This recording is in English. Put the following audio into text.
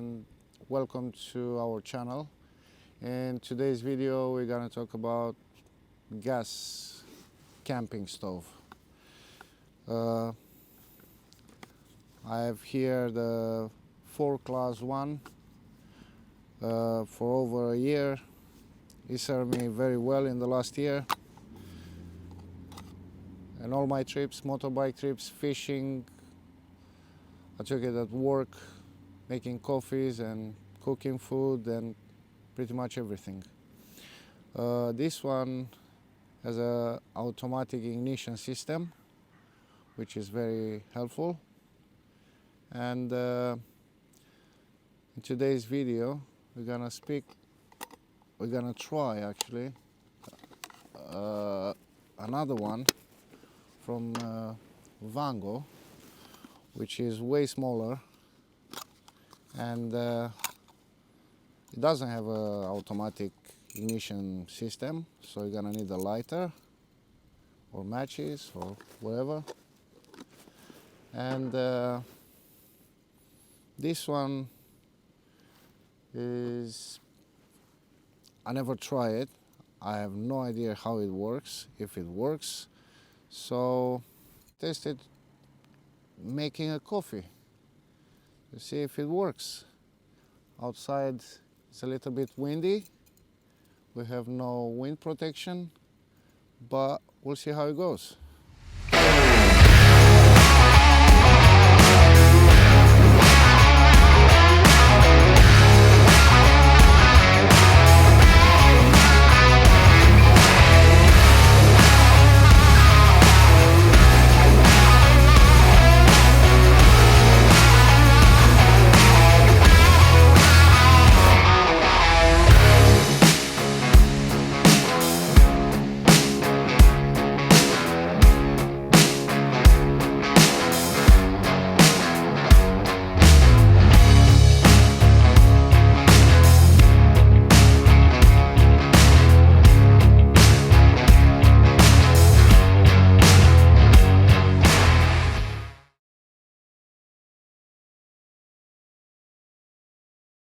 and welcome to our channel. In today's video we're gonna talk about gas camping stove. I have here the 4 class 1 for over a year. It served me very well in the last year. And all my trips, motorbike trips, fishing, I took it at work, making coffees and cooking food and pretty much everything. This one has a automatic ignition system, which is very helpful. And in today's video, we're gonna try actually another one from Vango, which is way smaller, and it doesn't have an automatic ignition system, so you're gonna need a lighter or matches or whatever. And this one is, I never try it. I have no idea how it works, if it works. So tested making a coffee to see if it works. Outside it's a little bit windy. We have no wind protection, but we'll see how it goes.